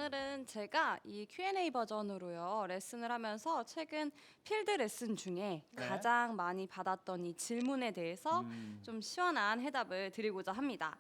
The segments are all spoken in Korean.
오늘은 제가 이 Q&A 버전으로요 레슨을 하면서 최근 필드 레슨 중에 네. 가장 많이 받았던 이 질문에 대해서 좀 시원한 해답을 드리고자 합니다.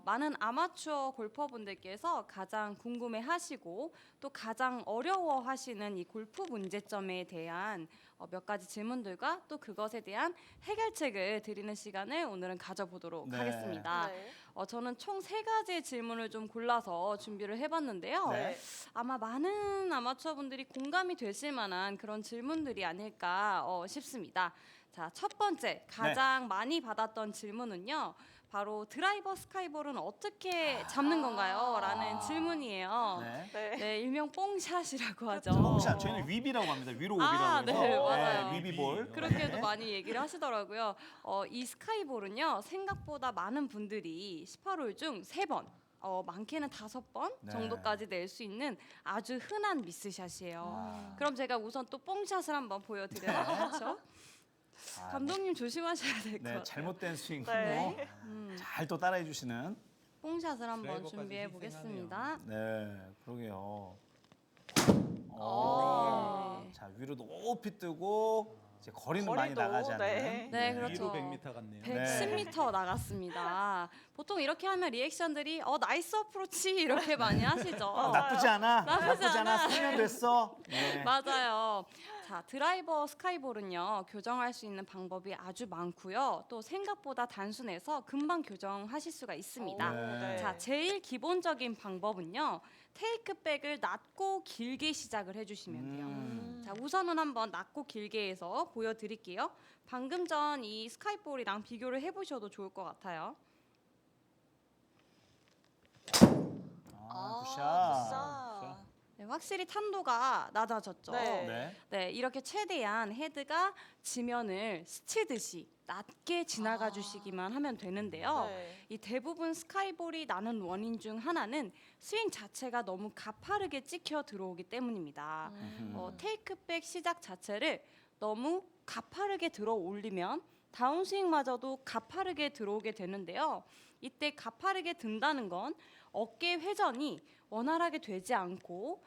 많은 아마추어 골퍼분들께서 가장 궁금해하시고 또 가장 어려워하시는 이 골프 문제점에 대한 몇 가지 질문들과 또 그것에 대한 해결책을 드리는 시간을 오늘은 가져보도록 네. 하겠습니다. 네. 저는 총 3가지의 질문을 좀 골라서 준비를 해봤는데요. 네. 아마 많은 아마추어분들이 공감이 되실 만한 그런 질문들이 아닐까 싶습니다. 자, 첫 번째 가장 많이 받았던 질문은요. 바로 드라이버 스카이볼은 어떻게 잡는 건가요? 라는 질문이에요. 네. 네. 네, 일명 뽕샷이라고 하죠. 뽕샷, 저희는 위비라고 합니다. 위로 오비라고 아, 해서. 네, 맞아요. 위비볼. 그렇게도 네. 많이 얘기를 하시더라고요. 이 스카이볼은요 생각보다 많은 분들이 18홀 중 3번, 많게는 5번 네. 정도까지 낼 수 있는 아주 흔한 미스샷이에요. 아. 그럼 제가 우선 또 뽕샷을 한번 보여드려요. 그렇죠? 아, 감독님 조심하셔야 될 것 네, 같아요. 잘못된 스윙으로 네. 잘 또 따라해 주시는. 뽕샷을 한번 드라이버까지 준비해 희생하네요. 보겠습니다. 네, 그러게요. 네. 자, 위로 높이 뜨고 이제 거리는 많이 거리도, 나가지 않는. 네. 네, 그렇죠. 100m 같네요. 110m 나갔습니다. 보통 이렇게 하면 리액션들이 나이스 어프로치 이렇게 많이 하시죠. 나쁘지 않아. 나쁘지 않아. 3년 됐어. 네. 맞아요. 자, 드라이버 스카이볼은요 교정할 수 있는 방법이 아주 많고요. 또 생각보다 단순해서 금방 교정하실 수가 있습니다. 네. 자, 제일 기본적인 방법은요 테이크백을 낮고 길게 시작을 해주시면 돼요. 자, 우선은 한번 낮고 길게 해서 보여드릴게요. 방금 전 이 스카이볼이랑 비교를 해보셔도 좋을 것 같아요. 굿샷. 네, 확실히 탄도가 낮아졌죠. 네. 네. 네, 이렇게 최대한 헤드가 지면을 스치듯이 낮게 지나가 주시기만 하면 되는데요. 네. 이 대부분 스카이볼이 나는 원인 중 하나는 스윙 자체가 너무 가파르게 찍혀 들어오기 때문입니다. 테이크백 시작 자체를 너무 가파르게 들어 올리면 다운스윙마저도 가파르게 들어오게 되는데요. 이때 가파르게 든다는 건 어깨 회전이 원활하게 되지 않고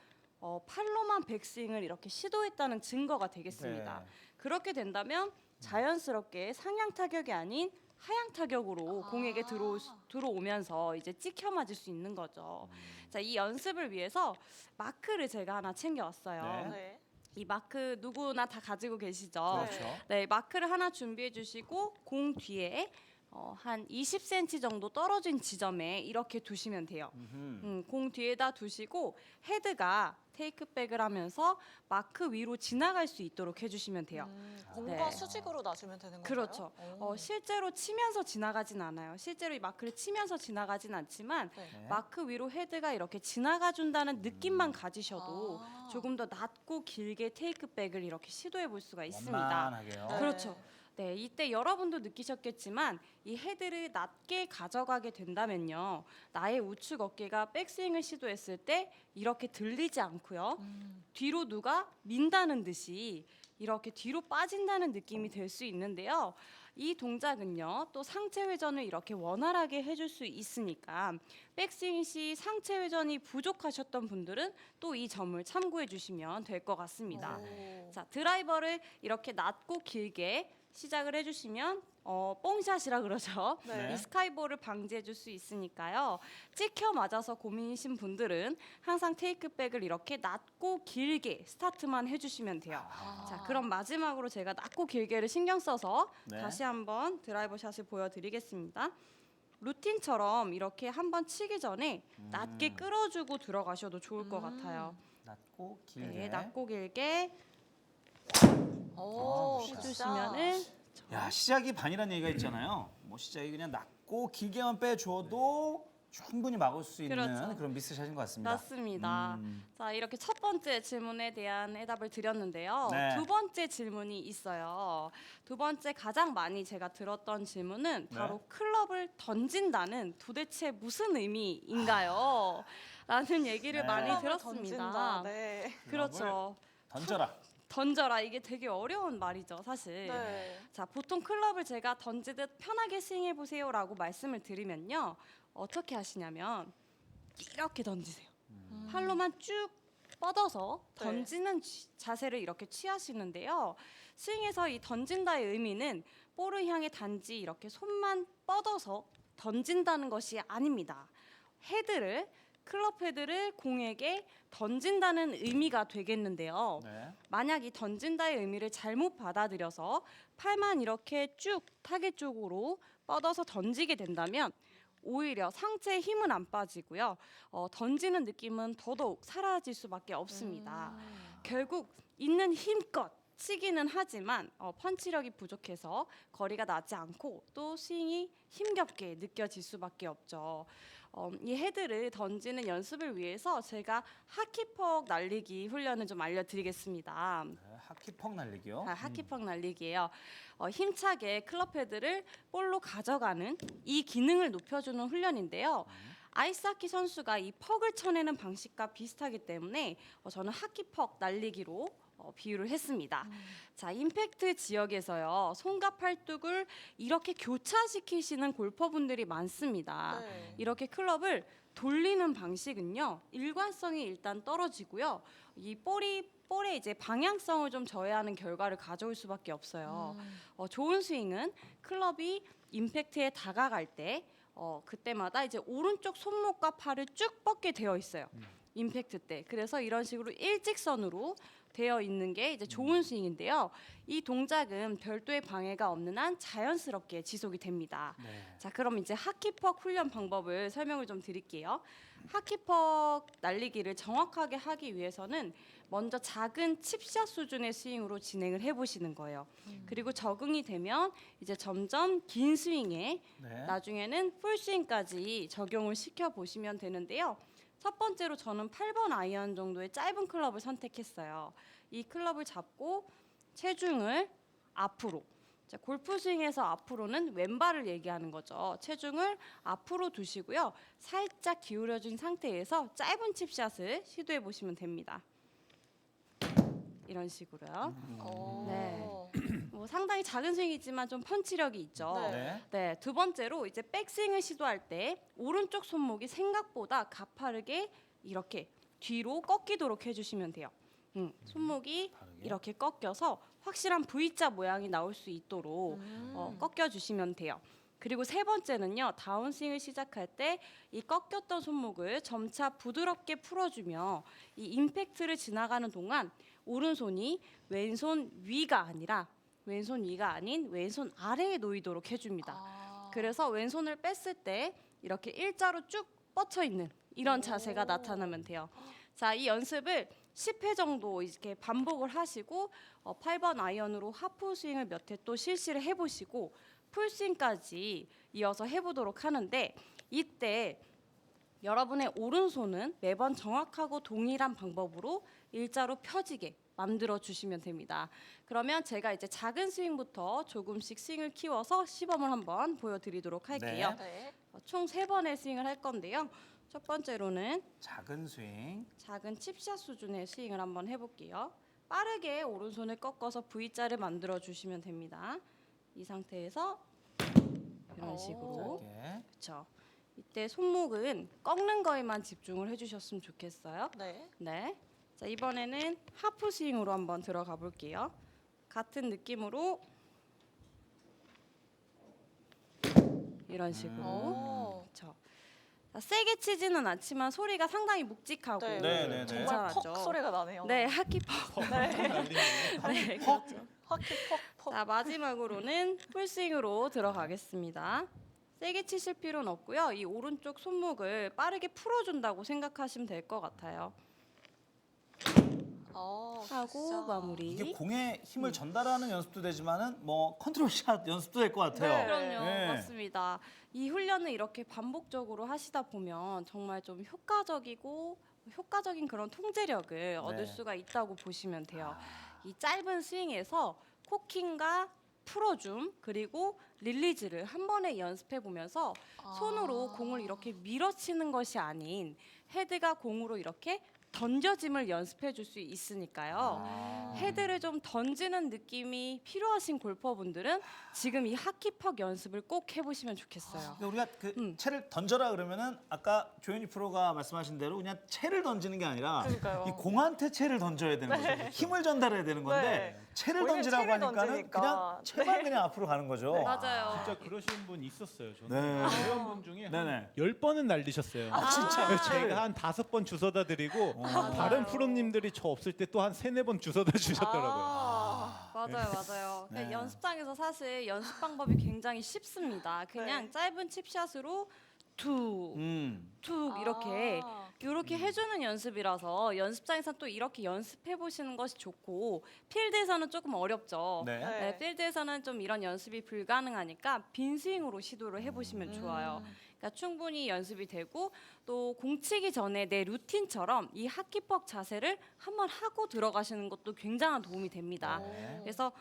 팔로만 백스윙을 이렇게 시도했다는 증거가 되겠습니다. 네. 그렇게 된다면 자연스럽게 상향 타격이 아닌 하향 타격으로 공에게 들어오면서 이제 찍혀 맞을 수 있는 거죠. 자, 이 연습을 위해서 마크를 제가 하나 챙겨왔어요. 네. 네. 이 마크 누구나 다 가지고 계시죠? 그렇죠. 네, 마크를 하나 준비해 주시고 공 뒤에 한 20cm 정도 떨어진 지점에 이렇게 두시면 돼요. 공 뒤에다 두시고 헤드가 테이크백을 하면서 마크 위로 지나갈 수 있도록 해주시면 돼요. 공과 네. 수직으로 놔주면 되는 건가요? 그렇죠. 실제로 치면서 지나가진 않아요. 실제로 이 마크를 치면서 지나가진 않지만 네. 마크 위로 헤드가 이렇게 지나가 준다는 느낌만 가지셔도 조금 더 낮고 길게 테이크백을 이렇게 시도해 볼 수가 있습니다. 원만하게요. 네. 그렇죠. 네, 이때 여러분도 느끼셨겠지만 이 헤드를 낮게 가져가게 된다면요. 나의 우측 어깨가 백스윙을 시도했을 때 이렇게 들리지 않고요. 뒤로 누가 민다는 듯이 이렇게 뒤로 빠진다는 느낌이 될 수 있는데요. 이 동작은요. 또 상체 회전을 이렇게 원활하게 해줄 수 있으니까 백스윙 시 상체 회전이 부족하셨던 분들은 또 이 점을 참고해 주시면 될 것 같습니다. 자, 드라이버를 이렇게 낮고 길게 시작을 해주시면 뽕샷이라 그러죠. 네. 이 스카이볼을 방지해 줄 수 있으니까요. 찍혀 맞아서 고민이신 분들은 항상 테이크백을 이렇게 낮고 길게 스타트만 해주시면 돼요. 자, 그럼 마지막으로 제가 낮고 길게를 신경 써서 네. 다시 한번 드라이버 샷을 보여드리겠습니다. 루틴처럼 이렇게 한번 치기 전에 낮게 끌어주고 들어가셔도 좋을 것 같아요. 낮고 길게. 네, 낮고 길게 오, 굿샷. 해주시면은 야, 시작이 반이라는 얘기가 있잖아요. 뭐 시작이 그냥 낮고 길게만 빼줘도 충분히 막을 수 있는 그렇죠. 그런 미스샷인 것 같습니다. 맞습니다. 자, 이렇게 첫 번째 질문에 대한 해답을 드렸는데요. 네. 두 번째 질문이 있어요. 두 번째 가장 많이 제가 들었던 질문은 바로 네. 클럽을 던진다는 도대체 무슨 의미인가요? 라는 얘기를 네. 많이 클럽을 들었습니다. 던진다. 네. 그렇죠. 던져라. 던져라, 이게 되게 어려운 말이죠, 사실. 네. 자, 보통 클럽을 제가 던지듯 편하게 스윙해 보세요라고 말씀을 드리면요. 어떻게 하시냐면 이렇게 던지세요. 팔로만 쭉 뻗어서 네. 던지는 자세를 이렇게 취하시는데요. 스윙에서 이 던진다의 의미는 볼을 향해 단지 이렇게 손만 뻗어서 던진다는 것이 아닙니다. 헤드를 클럽 헤드를 공에게 던진다는 의미가 되겠는데요. 네. 만약 이 던진다의 의미를 잘못 받아들여서 팔만 이렇게 쭉 타겟 쪽으로 뻗어서 던지게 된다면 오히려 상체에 힘은 안 빠지고요. 던지는 느낌은 더더욱 사라질 수밖에 없습니다. 결국 있는 힘껏 치기는 하지만 펀치력이 부족해서 거리가 나지 않고 또 스윙이 힘겹게 느껴질 수밖에 없죠. 이 헤드를 던지는 연습을 위해서 제가 하키퍽 날리기 훈련을 좀 알려드리겠습니다. 네, 하키퍽 날리기요. 하키퍽 날리기예요. 힘차게 클럽 헤드를 볼로 가져가는 이 기능을 높여주는 훈련인데요. 아이스하키 선수가 이 퍽을 쳐내는 방식과 비슷하기 때문에 저는 하키퍽 날리기로 비유를 했습니다. 자, 임팩트 지역에서요. 손과 팔뚝을 이렇게 교차시키시는 골퍼분들이 많습니다. 네. 이렇게 클럽을 돌리는 방식은요. 일관성이 일단 떨어지고요. 이 볼의 이제 방향성을 좀 저해하는 결과를 가져올 수밖에 없어요. 좋은 스윙은 클럽이 임팩트에 다가갈 때 그때마다 이제 오른쪽 손목과 팔을 쭉 뻗게 되어 있어요. 임팩트 때. 그래서 이런 식으로 일직선으로 되어 있는 게 이제 좋은 스윙인데요. 이 동작은 별도의 방해가 없는 한 자연스럽게 지속이 됩니다. 네. 자, 그럼 이제 하키퍽 훈련 방법을 설명을 좀 드릴게요. 하키퍽 날리기를 정확하게 하기 위해서는 먼저 작은 칩샷 수준의 스윙으로 진행을 해보시는 거예요. 그리고 적응이 되면 이제 점점 긴 스윙에 네. 나중에는 풀스윙까지 적용을 시켜보시면 되는데요. 첫 번째로 저는 8번 아이언 정도의 짧은 클럽을 선택했어요. 이 클럽을 잡고 체중을 앞으로, 자, 골프 스윙에서 앞으로는 왼발을 얘기하는 거죠. 체중을 앞으로 두시고요. 살짝 기울여진 상태에서 짧은 칩샷을 시도해 보시면 됩니다. 이런 식으로요. 네. 뭐 상당히 작은 스윙이지만 좀 펀치력이 있죠. 네. 네. 네, 두 번째로 이제 백스윙을 시도할 때 오른쪽 손목이 생각보다 가파르게 이렇게 뒤로 꺾이도록 해주시면 돼요. 손목이 바르게. 이렇게 꺾여서 확실한 V자 모양이 나올 수 있도록 꺾여주시면 돼요. 그리고 세 번째는요, 다운스윙을 시작할 때 이 꺾였던 손목을 점차 부드럽게 풀어주며 이 임팩트를 지나가는 동안 오른손이 왼손 위가 아니라 왼손 위가 아닌 왼손 아래에 놓이도록 해줍니다. 그래서 왼손을 뺐을 때 이렇게 일자로 쭉 뻗쳐 있는 이런 자세가 나타나면 돼요. 자, 이 연습을 10회 정도 이렇게 반복을 하시고 8번 아이언으로 하프 스윙을 몇 회 또 실시를 해보시고 풀스윙까지 이어서 해보도록 하는데 이때 여러분의 오른손은 매번 정확하고 동일한 방법으로 일자로 펴지게 만들어 주시면 됩니다. 그러면 제가 이제 작은 스윙부터 조금씩 스윙을 키워서 시범을 한번 보여드리도록 할게요. 네. 총 3번의 스윙을 할 건데요. 첫 번째로는 작은 스윙. 작은 칩샷 수준의 스윙을 한번 해볼게요. 빠르게 오른손을 꺾어서 V자를 만들어 주시면 됩니다. 이 상태에서 이런 식으로. 짧게. 그렇죠. 이때 손목은 꺾는 거에만 집중을 해주셨으면 좋겠어요. 네. 네. 자, 이번에는 하프 스윙으로 한번 들어가 볼게요. 같은 느낌으로 이런 식으로. 오. 그렇죠. 자, 세게 치지는 않지만 소리가 상당히 묵직하고 네. 네, 네, 네. 정말 괜찮았죠. 퍽 소리가 나네요. 네, 하키퍽. 네, 그렇죠. 하키 퍽퍽. 자, 마지막으로는 풀스윙으로 들어가겠습니다. 세게 치실 필요는 없고요. 이 오른쪽 손목을 빠르게 풀어준다고 생각하시면 될 것 같아요. 하고 진짜. 마무리. 이게 공에 힘을 전달하는 연습도 되지만은 뭐 컨트롤샷 연습도 될 것 같아요. 네. 그럼요, 네. 맞습니다. 이 훈련을 이렇게 반복적으로 하시다 보면 정말 좀 효과적인 그런 통제력을 얻을 수가 있다고 보시면 돼요. 이 짧은 스윙에서 코킹과 풀어줌 그리고 릴리즈를 한 번에 연습해 보면서 손으로 공을 이렇게 밀어치는 것이 아닌 헤드가 공으로 이렇게 던져짐을 연습해 줄 수 있으니까요. 헤드를 좀 던지는 느낌이 필요하신 골퍼분들은 지금 이 하키퍽 연습을 꼭 해보시면 좋겠어요. 그러니까 우리가 그 채를 던져라 그러면은 아까 조현희 프로가 말씀하신 대로 그냥 채를 던지는 게 아니라 그러니까요. 이 공한테 채를 던져야 되는 거죠. 힘을 전달해야 되는 건데 채를 우리는 던지라고 채를 하니까는 던지니까. 그냥 채만 그냥 앞으로 가는 거죠. 맞아요. 진짜 그러신 분 있었어요. 저는 네. 회원분 중에 네네. 10번은 날리셨어요. 아, 진짜요? 그래서 제가 한 5번 주워다 드리고 맞아요. 다른 프로님들이 저 없을 때 또 한 3-4번 주워다 주셨더라고요. 맞아요. 네. 그러니까 연습장에서 사실 연습 방법이 굉장히 쉽습니다. 그냥 네. 짧은 칩샷으로 툭, 툭 아. 이렇게 해주는 연습이라서 연습장에서 또 이렇게 연습해 보시는 것이 좋고 필드에서는 조금 어렵죠. 네. 네, 필드에서는 좀 이런 연습이 불가능하니까 빈 스윙으로 시도를 해보시면 좋아요. 그러니까 충분히 연습이 되고 또 공치기 전에 내 루틴처럼 이 하키퍽 자세를 한번 하고 들어가시는 것도 굉장한 도움이 됩니다. 네. 그래서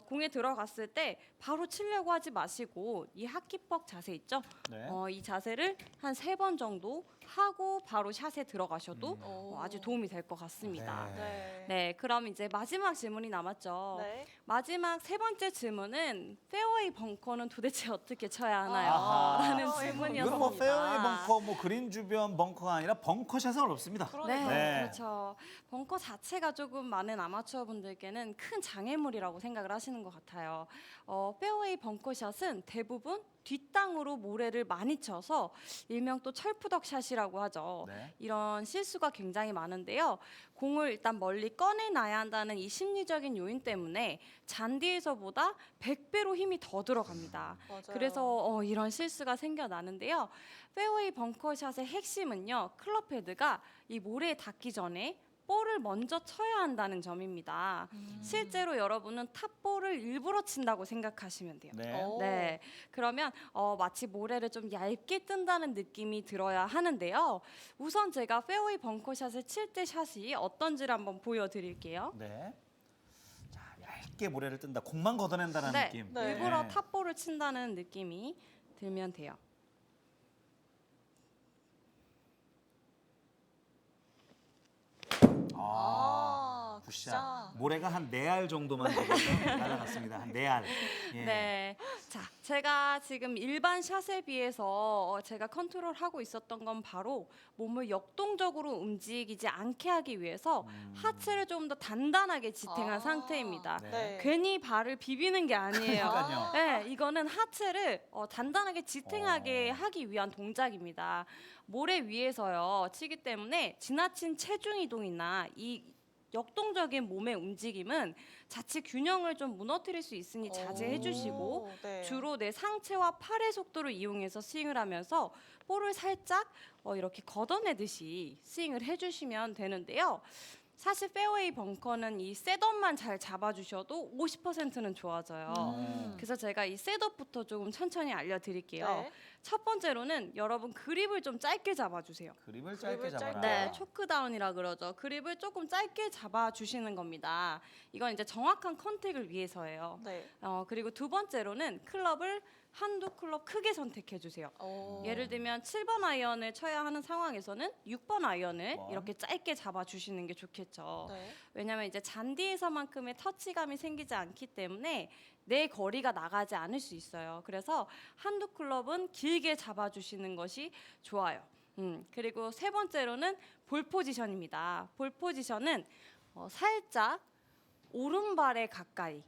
공에 들어갔을 때 바로 치려고 하지 마시고 이 하키퍽 자세 있죠? 네. 이 자세를 한 3번 정도 하고 바로 샷에 들어가셔도 아주 도움이 될 것 같습니다. 네. 네, 그럼 이제 마지막 질문이 남았죠. 네. 마지막 3번째 질문은 페어웨이 벙커는 도대체 어떻게 쳐야 하나요? 아하. 라는 페어웨이 질문이었습니다. 이건 뭐 페어웨이 벙커, 뭐 그린 주변 벙커가 아니라 벙커샷은 어렵습니다. 네, 그러니까요. 네. 그렇죠. 벙커 자체가 조금 많은 아마추어 분들께는 큰 장애물이라고 생각을 하시는 것 같아요. 페어웨이 벙커샷은 대부분 뒷땅으로 모래를 많이 쳐서 일명 또 철푸덕샷이라고 하죠. 네. 이런 실수가 굉장히 많은데요. 공을 일단 멀리 꺼내놔야 한다는 이 심리적인 요인 때문에 잔디에서보다 100배로 힘이 더 들어갑니다. 맞아요. 그래서 이런 실수가 생겨나는데요. 페어웨이 벙커샷의 핵심은요. 클럽 헤드가 이 모래에 닿기 전에 볼을 먼저 쳐야 한다는 점입니다. 실제로 여러분은 탑볼을 일부러 친다고 생각하시면 돼요. 네. 오. 네, 그러면 마치 모래를 좀 얇게 뜬다는 느낌이 들어야 하는데요. 우선 제가 페어웨이 벙커샷을 칠 때 샷이 어떤지를 한번 보여드릴게요. 네. 자, 얇게 모래를 뜬다. 공만 걷어낸다는 네, 느낌. 네. 일부러 탑볼을 친다는 느낌이 들면 돼요. 아, 굿샷. 굿샷. 모래가 한 4알 정도만 날아갔습니다. 한 4알. 예. 네, 자, 제가 지금 일반 샷에 비해서 제가 컨트롤하고 있었던 건 바로 몸을 역동적으로 움직이지 않게 하기 위해서 하체를 좀 더 단단하게 지탱한 아. 상태입니다. 네. 네. 괜히 발을 비비는 게 아니에요. 그러니까요. 네, 이거는 하체를 단단하게 지탱하게 하기 위한 동작입니다. 모래 위에서요 치기 때문에 지나친 체중 이동이나 이 역동적인 몸의 움직임은 자칫 균형을 좀 무너뜨릴 수 있으니 자제해 주시고 오, 네. 주로 내 상체와 팔의 속도를 이용해서 스윙을 하면서 볼을 살짝 이렇게 걷어내듯이 스윙을 해주시면 되는데요. 사실 페어웨이 벙커는 이 셋업만 잘 잡아주셔도 50%는 좋아져요. 그래서 제가 이 셋업부터 조금 천천히 알려드릴게요. 네. 첫 번째로는 여러분 그립을 좀 짧게 잡아주세요. 그립을 짧게 그립을 잡아라. 짧게. 네, 초크다운이라 그러죠. 그립을 조금 짧게 잡아주시는 겁니다. 이건 이제 정확한 컨택을 위해서예요. 네. 그리고 두 번째로는 클럽을 한두 클럽 크게 선택해 주세요. 오. 예를 들면 7번 아이언을 쳐야 하는 상황에서는 6번 아이언을 6번. 이렇게 짧게 잡아주시는 게 좋겠죠. 네. 왜냐하면 이제 잔디에서만큼의 터치감이 생기지 않기 때문에 내 거리가 나가지 않을 수 있어요. 그래서 한두 클럽은 길게 잡아주시는 것이 좋아요. 그리고 세 번째로는 볼 포지션입니다. 볼 포지션은 살짝 오른발에 가까이.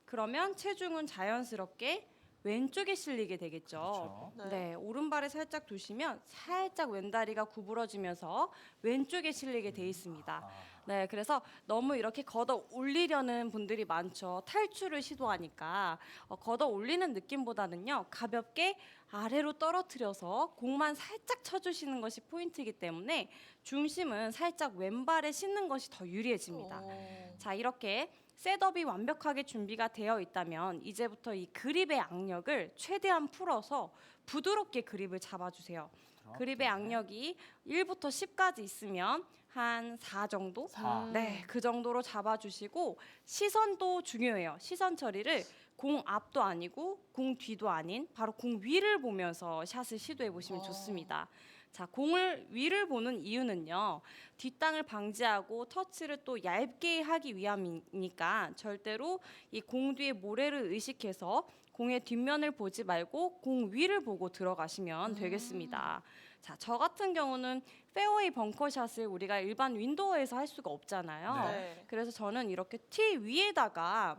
그러면 체중은 자연스럽게 왼쪽에 실리게 되겠죠. 그렇죠. 네, 오른발에 살짝 두시면 살짝 왼다리가 구부러지면서 왼쪽에 실리게 돼 있습니다. 네, 그래서 너무 이렇게 걷어 올리려는 분들이 많죠. 탈출을 시도하니까 걷어 올리는 느낌보다는요 가볍게 아래로 떨어뜨려서 공만 살짝 쳐주시는 것이 포인트이기 때문에 중심은 살짝 왼발에 싣는 것이 더 유리해집니다. 오. 자, 이렇게 셋업이 완벽하게 준비가 되어 있다면 이제부터 이 그립의 악력을 최대한 풀어서 부드럽게 그립을 잡아주세요. 그립의 악력이 1부터 10까지 있으면 한 4 정도? 4. 네, 그 정도로 잡아주시고 시선도 중요해요. 시선 처리를 공 앞도 아니고 공 뒤도 아닌 바로 공 위를 보면서 샷을 시도해 보시면 좋습니다. 자, 공을 위를 보는 이유는요. 뒷땅을 방지하고 터치를 또 얇게 하기 위함이니까 절대로 이 공 뒤에 모래를 의식해서 공의 뒷면을 보지 말고 공 위를 보고 들어가시면 되겠습니다. 자, 저 같은 경우는 페어웨이 벙커샷을 우리가 일반 윈도어에서 할 수가 없잖아요. 네. 그래서 저는 이렇게 티 위에다가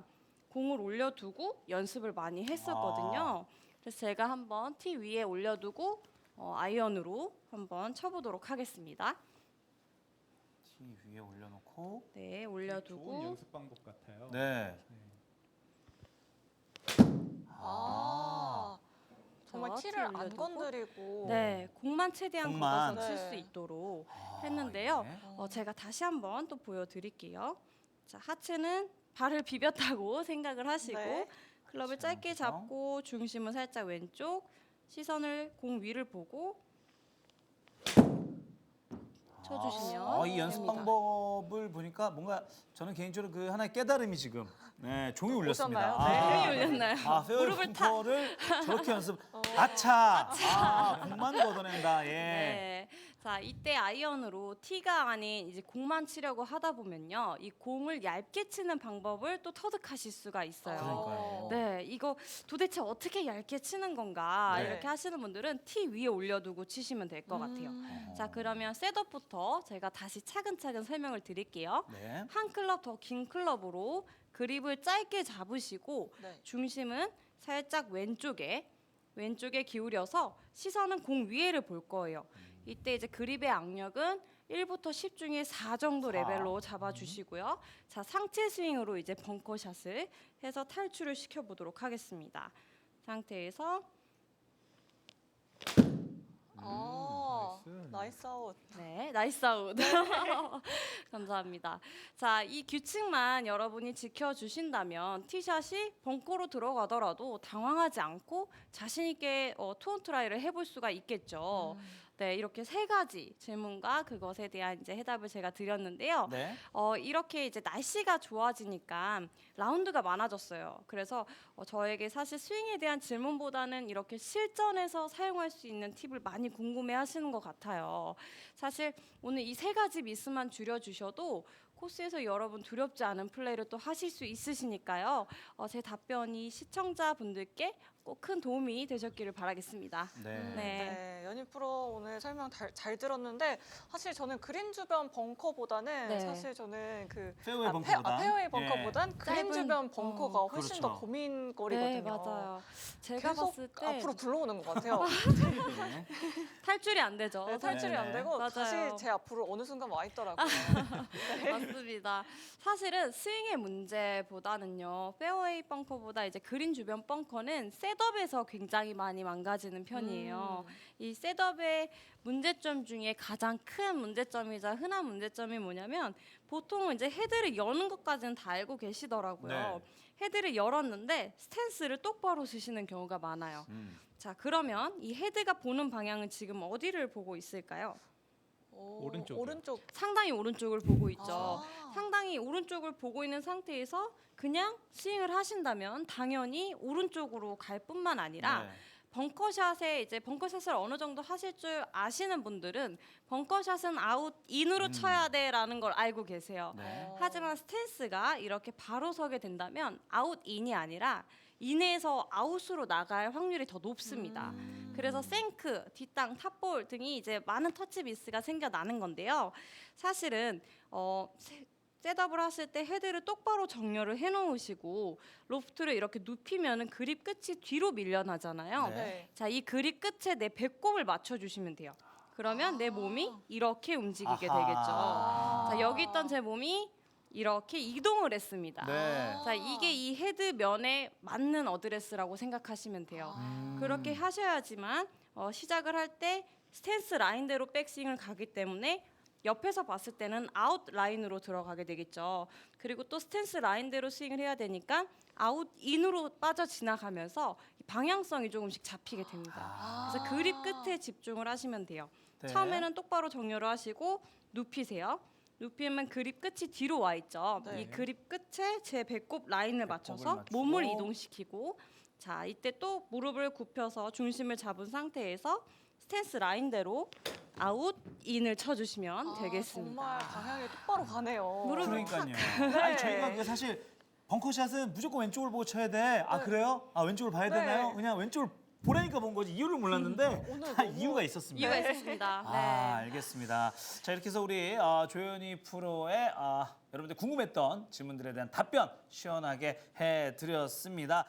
공을 올려두고 연습을 많이 했었거든요. 그래서 제가 한번 티 위에 올려두고 아이언으로 한번 쳐보도록 하겠습니다. 티 위에 올려놓고. 네, 좋은 올려두고 연습 방법 같아요. 네. 정말 자, 티를 티 안 올려두고. 건드리고. 네, 공만 최대한 공만. 걷어서 칠 네. 수 있도록 아, 했는데요. 예. 제가 다시 한번 또 보여드릴게요. 자, 하체는 발을 비볐다고 생각을 하시고 네. 클럽을 자, 짧게 그래서. 잡고 중심은 살짝 왼쪽, 시선을 공 위를 보고 쳐주시면 이 연습 됩니다. 방법을 보니까 뭔가 저는 개인적으로 그 하나의 깨달음이 지금 종이 울렸습니다. 오셨나요? 네. 종이 울렸나요? 페어웨이 무릎을 타- 벙커를 저렇게 연습. 아차. 공만 걷어낸다. 예. 네. 자, 이때 아이언으로 티가 아닌 이제 공만 치려고 하다 보면요. 이 공을 얇게 치는 방법을 또 터득하실 수가 있어요. 그러니까요. 네, 이거 도대체 어떻게 얇게 치는 건가 네. 이렇게 하시는 분들은 티 위에 올려두고 치시면 될 것 같아요. 자, 그러면 셋업부터 제가 다시 차근차근 설명을 드릴게요. 네. 한 클럽 더 긴 클럽으로 그립을 짧게 잡으시고 네. 중심은 살짝 왼쪽에 기울여서 시선은 공 위에를 볼 거예요. 이때 이제 그립의 악력은 1부터 10 중에 4 정도 레벨로 잡아주시고요. 자, 상체 스윙으로 이제 벙커샷을 해서 탈출을 시켜보도록 하겠습니다. 상태에서 나이스 아웃. 네, 나이스 아웃. 감사합니다. 자, 이 규칙만 여러분이 지켜주신다면 티샷이 벙커로 들어가더라도 당황하지 않고 자신 있게 투온 트라이를 해볼 수가 있겠죠. 네, 이렇게 세 가지 질문과 그것에 대한 이제 해답을 제가 드렸는데요. 네. 이렇게 이제 날씨가 좋아지니까 라운드가 많아졌어요. 그래서 저에게 사실 스윙에 대한 질문보다는 이렇게 실전에서 사용할 수 있는 팁을 많이 궁금해하시는 것 같아요. 사실 오늘 이 세 가지 미스만 줄여주셔도 코스에서 여러분 두렵지 않은 플레이를 또 하실 수 있으시니까요. 제 답변이 시청자분들께 꼭 큰 도움이 되셨기를 바라겠습니다. 네. 네. 네, 연희 프로 오늘 설명 잘 들었는데 사실 저는 그린 주변 벙커보다는 네. 사실 저는 그 페어웨이 벙커보다. 페어웨이 벙커보단 그린 짧은, 주변 벙커가 훨씬 더 그렇죠. 고민거리거든요. 네, 맞아요. 제가 계속 봤을 때 앞으로 굴러오는 것 같아요. 네. 탈출이 안 되죠. 네, 탈출이 네. 안 되고 맞아요. 다시 제 앞으로 어느 순간 와 있더라고요. 맞습니다. 사실은 스윙의 문제보다는요. 페어웨이 벙커보다 이제 그린 주변 벙커는 셋업에서 굉장히 많이 망가지는 편이에요. 이 셋업의 문제점 중에 가장 큰 문제점이자 흔한 문제점이 뭐냐면 보통은 이제 헤드를 여는 것까지는 다 알고 계시더라고요. 네. 헤드를 열었는데 스탠스를 똑바로 쓰시는 경우가 많아요. 자, 그러면 이 헤드가 보는 방향은 지금 어디를 보고 있을까요? 오른쪽이요. 오른쪽. 상당히 오른쪽을 보고 있죠. 아. 상당히 오른쪽을 보고 있는 상태에서 그냥 스윙을 하신다면 당연히 오른쪽으로 갈 뿐만 아니라 네. 벙커샷에 이제 벙커샷을 어느 정도 하실 줄 아시는 분들은 벙커샷은 아웃 인으로 쳐야 돼라는 걸 알고 계세요. 네. 하지만 스탠스가 이렇게 바로 서게 된다면 아웃 인이 아니라 인에서 아웃으로 나갈 확률이 더 높습니다. 그래서 생크, 뒷땅, 탑볼 등이 이제 많은 터치 미스가 생겨나는 건데요. 사실은 셋업을 하실 때 헤드를 똑바로 정렬을 해놓으시고 로프트를 이렇게 눕히면은 그립 끝이 뒤로 밀려나잖아요. 네. 네. 자, 이 그립 끝에 내 배꼽을 맞춰주시면 돼요. 그러면 내 몸이 이렇게 움직이게 아하. 되겠죠. 자, 여기 있던 제 몸이 이렇게 이동을 했습니다. 네. 자, 이게 이 헤드 면에 맞는 어드레스라고 생각하시면 돼요. 그렇게 하셔야지만 시작을 할 때 스탠스 라인대로 백스윙을 가기 때문에 옆에서 봤을 때는 아웃 라인으로 들어가게 되겠죠. 그리고 또 스탠스 라인대로 스윙을 해야 되니까 아웃 인으로 빠져 지나가면서 방향성이 조금씩 잡히게 됩니다. 그래서 그립 끝에 집중을 하시면 돼요. 네. 처음에는 똑바로 정렬을 하시고 눕히세요. 눕히면 그립 끝이 뒤로 와 있죠. 네. 이 그립 끝에 제 배꼽 라인을 맞춰서 맞추고. 몸을 이동시키고 자, 이때 또 무릎을 굽혀서 중심을 잡은 상태에서 스탠스 라인대로 아웃 인을 쳐주시면 되겠습니다. 정말 방향이 똑바로 가네요. 무릎을 그러니까요. 아니 저희가 그 사실 벙커샷은 무조건 왼쪽을 보고 쳐야 돼. 아 그래요? 아 왼쪽을 봐야 네. 되나요? 그냥 왼쪽을 보라니까 본 거지 이유를 몰랐는데 오늘 다 너무- 이유가 있었습니다. 이유가 있었습니다. 아, 네. 알겠습니다. 자, 이렇게 해서 우리 조현희 프로의 여러분들 궁금했던 질문들에 대한 답변 시원하게 해드렸습니다.